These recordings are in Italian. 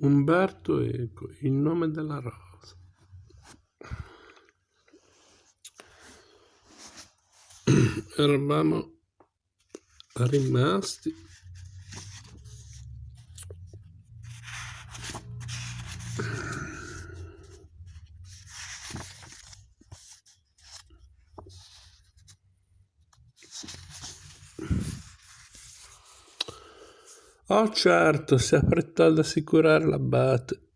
Umberto Eco, Il nome della rosa. Eravamo rimasti oh certo, si affrettò ad assicurare l'abate.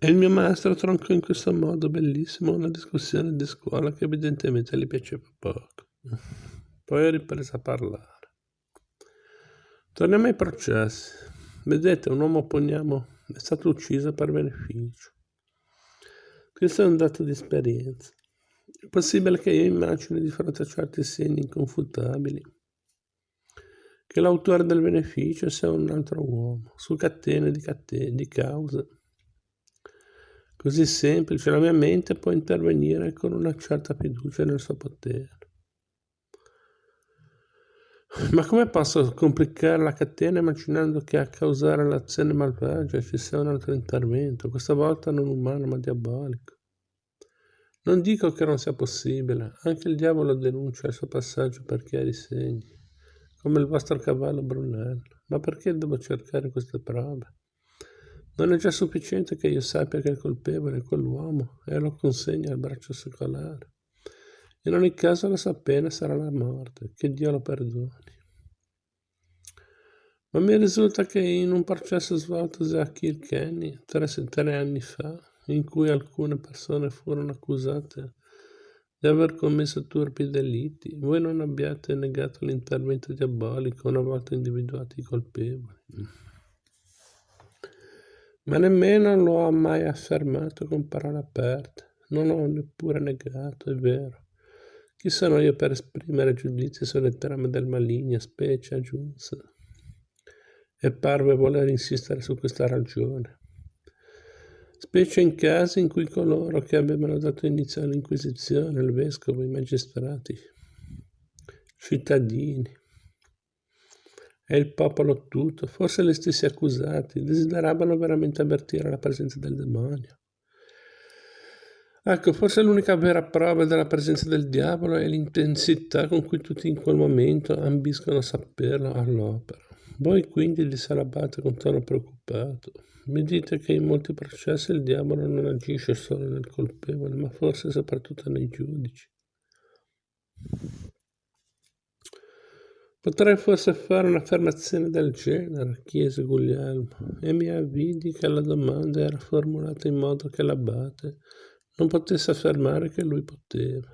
E il mio maestro troncò in questo modo bellissimo una discussione di scuola che evidentemente gli piaceva poco. Poi riprese a parlare. Torniamo ai processi. Vedete, un uomo, poniamo, è stato ucciso per beneficio. Questo è un dato di esperienza. È possibile che io immagini di fronte a certi segni inconfutabili che l'autore del beneficio sia un altro uomo, su catene di cause. Così semplice, la mia mente può intervenire con una certa fiducia nel suo potere. Ma come posso complicare la catena immaginando che a causare l'azione malvagia ci sia un altro intervento, questa volta non umano ma diabolico? Non dico che non sia possibile, anche il diavolo denuncia il suo passaggio per chiari segni, come il vostro cavallo Brunello, ma perché devo cercare queste prove? Non è già sufficiente che io sappia che il colpevole è quell'uomo e lo consegni al braccio secolare. In ogni caso la sua pena sarà la morte, che Dio lo perdoni. Ma mi risulta che in un processo svoltosi a Kilkenny 3 anni fa, in cui alcune persone furono accusate di aver commesso turpi delitti, voi non abbiate negato l'intervento diabolico una volta individuati i colpevoli. Ma nemmeno lo ha mai affermato con parole aperte, non l'ho neppure negato, è vero. Chi sono io per esprimere giudizi sulle trame del maligno, specie aggiunse. E parve voler insistere su questa ragione. Specie in casi in cui coloro che avevano dato inizio all'Inquisizione, il vescovo, i magistrati, cittadini e il popolo tutto, forse gli stessi accusati, desideravano veramente avvertire la presenza del demonio. Ecco, forse l'unica vera prova della presenza del diavolo è l'intensità con cui tutti in quel momento ambiscono a saperlo all'opera. Voi quindi, disse l'abate con tono preoccupato, mi dite che in molti processi il diavolo non agisce solo nel colpevole, ma forse soprattutto nei giudici. Potrei forse fare un'affermazione del genere, chiese Guglielmo, e mi avvidi che la domanda era formulata in modo che l'abate non potesse affermare che lui poteva.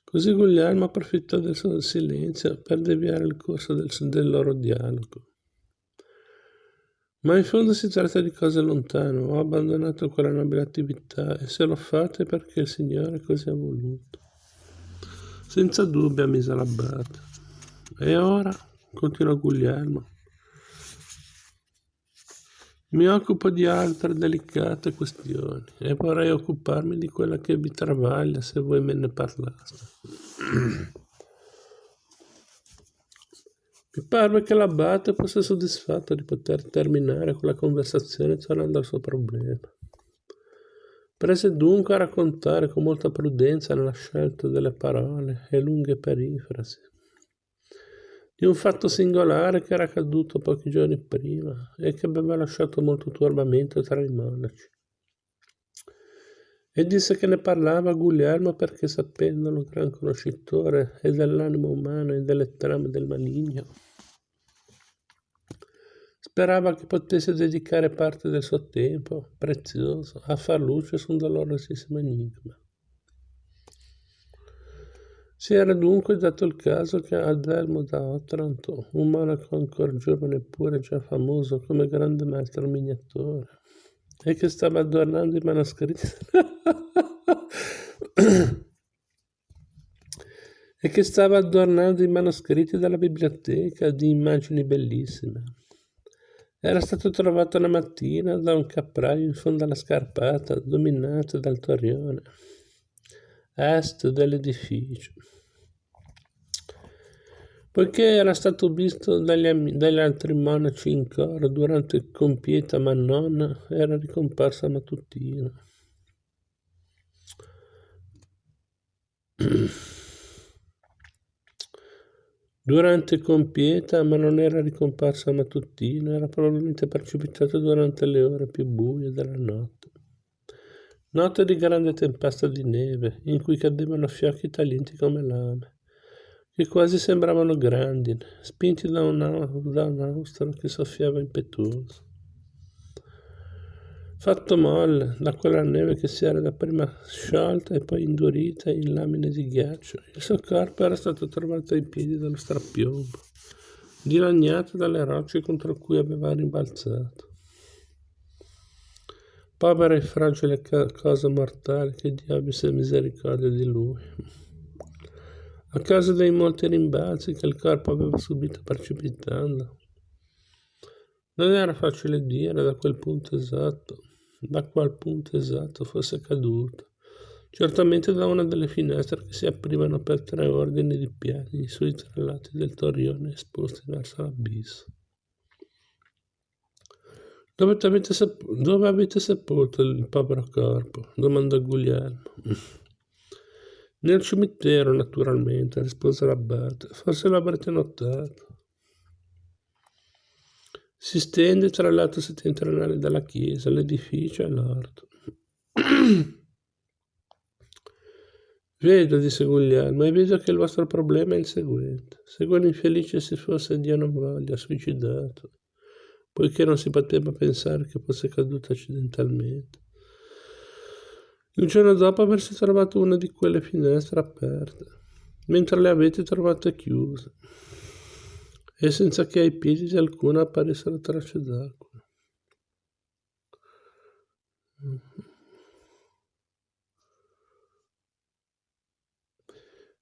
Così Guglielmo approfittò del suo silenzio per deviare il corso del loro dialogo. Ma in fondo si tratta di cose lontane, ho abbandonato quella nobile attività e se l'ho fatta è perché il Signore così ha voluto. Senza dubbio, ammise l'abate. E ora, continuò Guglielmo, mi occupo di altre delicate questioni e vorrei occuparmi di quella che vi travaglia se voi me ne parlaste. Mi parve che l'abate fosse soddisfatto di poter terminare quella conversazione tornando al suo problema. Prese dunque a raccontare con molta prudenza nella scelta delle parole e lunghe perifrasi di un fatto singolare che era accaduto pochi giorni prima e che aveva lasciato molto turbamento tra i monaci. E disse che ne parlava a Guglielmo perché, sapendolo gran conoscitore e dell'animo umano e delle trame del maligno, sperava che potesse dedicare parte del suo tempo prezioso a far luce su un dolorosissimo enigma. Si era dunque dato il caso che Adelmo da Otranto, un monaco ancora giovane eppure già famoso come grande maestro miniatore, e che stava adornando i manoscritti della biblioteca di immagini bellissime. Era stato trovato una mattina da un capraio in fondo alla scarpata, dominata dal torrione est dell'edificio. poiché era stato visto dagli altri monaci in coro durante compieta ma non era ricomparsa mattutina. Durante compieta, ma non era ricomparsa mattutina, era probabilmente precipitato durante le ore più buie della notte. Notte di grande tempesta di neve, in cui cadevano fiocchi taglienti come lame, che quasi sembravano grandine, spinti da un austro che soffiava impetuoso. Fatto molle da quella neve che si era dapprima sciolta e poi indurita in lamine di ghiaccio, il suo corpo era stato trovato ai piedi dallo strapiombo, dilaniato dalle rocce contro cui aveva rimbalzato. Povera e fragile cosa mortale, che Dio abbia misericordia di lui. A causa dei molti rimbalzi che il corpo aveva subito precipitando, non era facile dire da qual punto esatto fosse caduto. Certamente da una delle finestre che si aprivano per 3 ordini di piedi sui 3 lati del torrione esposti verso l'abisso. Dove avete sepolto il povero corpo? Domandò Guglielmo. Nel cimitero, naturalmente, rispose l'abate. Forse l'avrete notato. Si stende tra il lato settentrionale della chiesa, l'edificio e l'orto. Vedo, disse Guglielmo, e vedo che il vostro problema è il seguente. Se quell'infelice si fosse, Dio non voglia, suicidato, poiché non si poteva pensare che fosse caduto accidentalmente, il giorno dopo aversi trovato una di quelle finestre aperte, mentre le avete trovate chiuse, e senza che ai piedi di alcuna apparissero tracce d'acqua.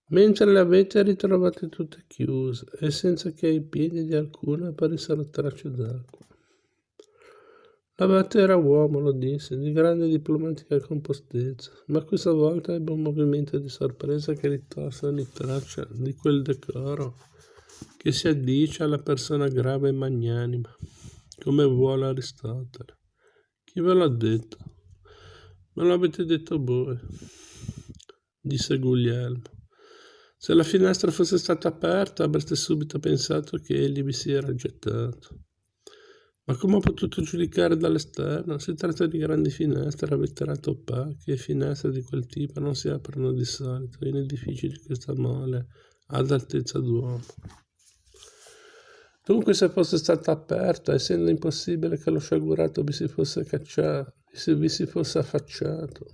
Mentre le avete ritrovate tutte chiuse, e senza che ai piedi di alcuna apparissero tracce d'acqua. L'abate era uomo, lo disse, di grande diplomatica compostezza, ma questa volta ebbe un movimento di sorpresa che ritorse ogni traccia di quel decoro che si addice alla persona grave e magnanima, come vuole Aristotele. Chi ve l'ha detto? Me l'avete detto voi, disse Guglielmo. Se la finestra fosse stata aperta, avreste subito pensato che egli vi si era gettato. Ma come ho potuto giudicare dall'esterno? Si tratta di grandi finestre a vetrate opache e finestre di quel tipo non si aprono di solito in edifici di questa mole ad altezza d'uomo. Dunque, se fosse stata aperta, essendo impossibile che lo sciagurato vi si fosse affacciato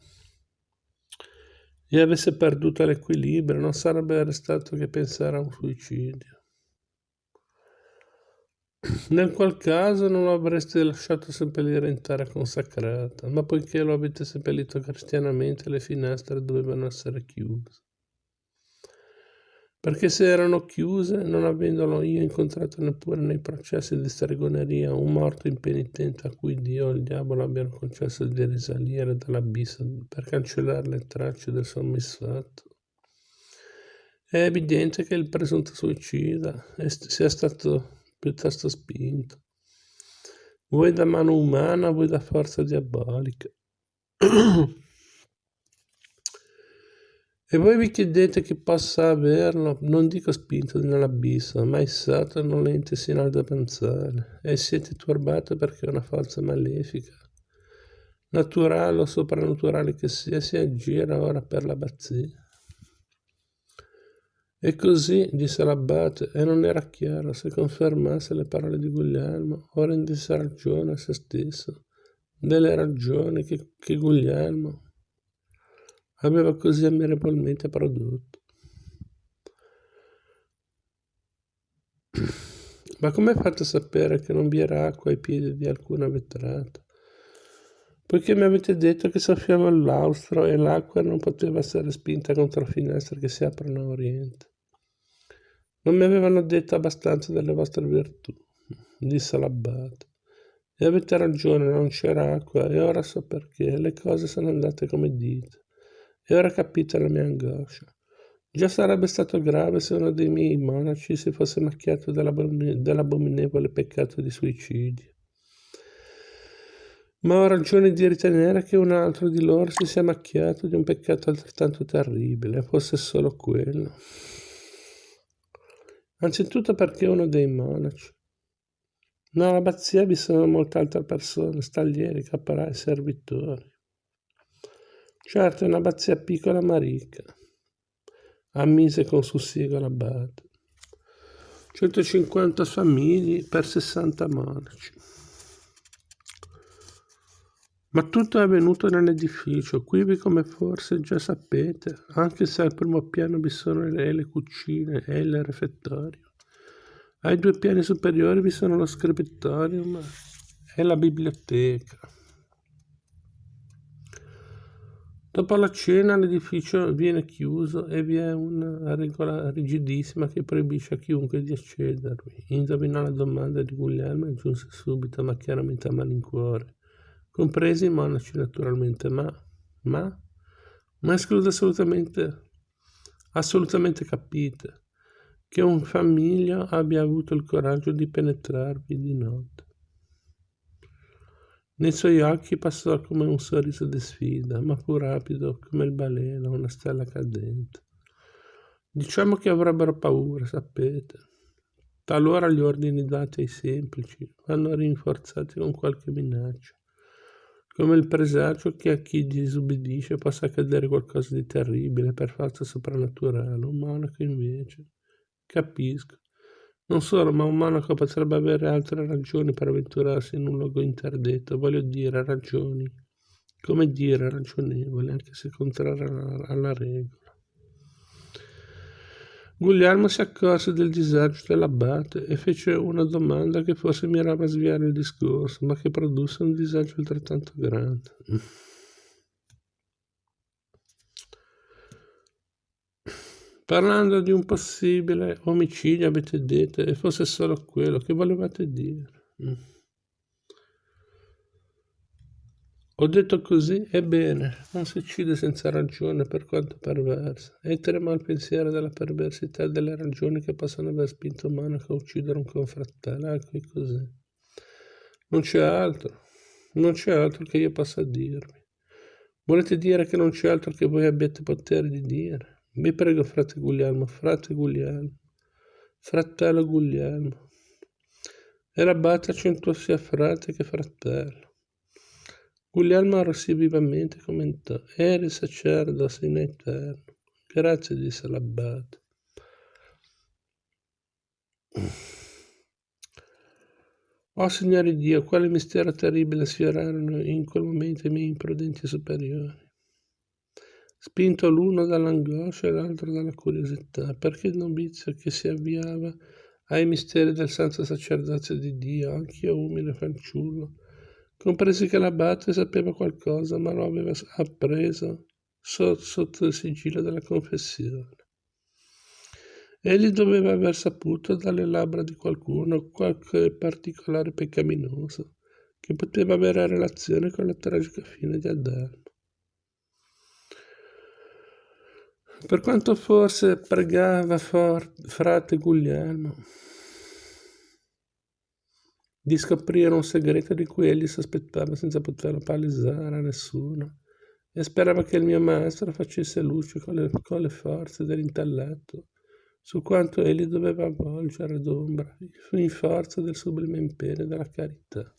e avesse perduto l'equilibrio, non sarebbe restato che pensare a un suicidio. Nel qual caso non lo avreste lasciato seppellire in terra consacrata, ma poiché lo avete seppellito cristianamente, le finestre dovevano essere chiuse. Perché se erano chiuse, non avendolo io incontrato neppure nei processi di stregoneria un morto impenitente a cui Dio o il diavolo abbiano concesso di risalire dall'abisso per cancellare le tracce del suo misfatto, è evidente che il presunto suicida sia stato piuttosto spinto, vuoi da mano umana, vuoi da forza diabolica. E voi vi chiedete chi possa averlo, non dico spinto nell'abisso, ma issato nolente sino al da pensare, e siete turbati perché una forza malefica, naturale o soprannaturale che sia, si aggira ora per l'abbazia. E così, disse l'abate, e non era chiaro se confermasse le parole di Guglielmo o rendesse ragione a se stesso delle ragioni che Guglielmo aveva così ammirabilmente prodotto. Ma come fate a sapere che non vi era acqua ai piedi di alcuna vetrata? Poiché mi avete detto che soffiava l'austro e l'acqua non poteva essere spinta contro finestre che si aprono a oriente. Non mi avevano detto abbastanza delle vostre virtù, disse l'abate. E avete ragione, non c'era acqua, e ora so perché, le cose sono andate come dite. E ora capite la mia angoscia. Già sarebbe stato grave se uno dei miei monaci si fosse macchiato dell'abominevole peccato di suicidio. Ma ho ragione di ritenere che un altro di loro si sia macchiato di un peccato altrettanto terribile, fosse solo quello. Anzitutto perché uno dei monaci. Nell'abbazia vi sono molte altre persone, staglieri, caporai, servitori. Certo, è un'abbazia piccola ma ricca, ammise con sussiego l'abate. 150 famiglie per 60 monaci. Ma tutto è avvenuto nell'edificio, qui come forse già sapete, anche se al primo piano vi sono le cucine e il refettorio. Ai 2 piani superiori vi sono lo scriptorium e la biblioteca. Dopo la cena l'edificio viene chiuso e vi è una regola rigidissima che proibisce a chiunque di accedervi. Indovinò la domanda di Guglielmo e aggiunse subito, ma chiaramente a malincuore. Compresi i monaci naturalmente, ma esclude assolutamente capite, che un famiglio abbia avuto il coraggio di penetrarvi di notte. Nei suoi occhi passò come un sorriso di sfida, ma fu rapido come il baleno, una stella cadente. Diciamo che avrebbero paura, sapete. Talora gli ordini dati ai semplici vanno rinforzati con qualche minaccia, come il presagio che a chi disubbidisce possa accadere qualcosa di terribile per forza soprannaturale. Un monaco invece, capisco. Non solo, ma un monaco potrebbe avere altre ragioni per avventurarsi in un luogo interdetto, voglio dire ragioni, come dire, ragionevoli, anche se contrarie alla regola. Guglielmo si accorse del disagio dell'abate e fece una domanda che forse mirava a sviare il discorso, ma che produsse un disagio altrettanto grande. Parlando di un possibile omicidio avete detto, e fosse solo quello, che volevate dire? Ho detto così, ebbene, non si uccide senza ragione per quanto perversa, e trema al pensiero della perversità e delle ragioni che possono aver spinto un monaco a uccidere un confratello, ecco così. Non c'è altro che io possa dirvi. Volete dire che non c'è altro che voi abbiate potere di dire? Vi prego, frate Guglielmo, fratello Guglielmo. E l'abate accentuò sia frate che fratello. Guglielmo arrossì vivamente e commentò: eri sacerdote in eterno. Grazie, disse l'abate. Oh Signore Dio, quale mistero terribile sfiorarono in quel momento i miei imprudenti superiori. Spinto l'uno dall'angoscia e l'altro dalla curiosità, perché il novizio che si avviava ai misteri del santo sacerdozio di Dio, anch'io umile fanciullo, compresi che l'abate sapeva qualcosa, ma lo aveva appreso sotto il sigillo della confessione. Egli doveva aver saputo dalle labbra di qualcuno qualche particolare peccaminoso che poteva avere relazione con la tragica fine di Adamo. Per quanto forse pregava frate Guglielmo di scoprire un segreto di cui egli sospettava senza poterlo palesare a nessuno, e sperava che il mio maestro facesse luce con le forze dell'intelletto su quanto egli doveva avvolgere d'ombra in forza del sublime impegno della carità.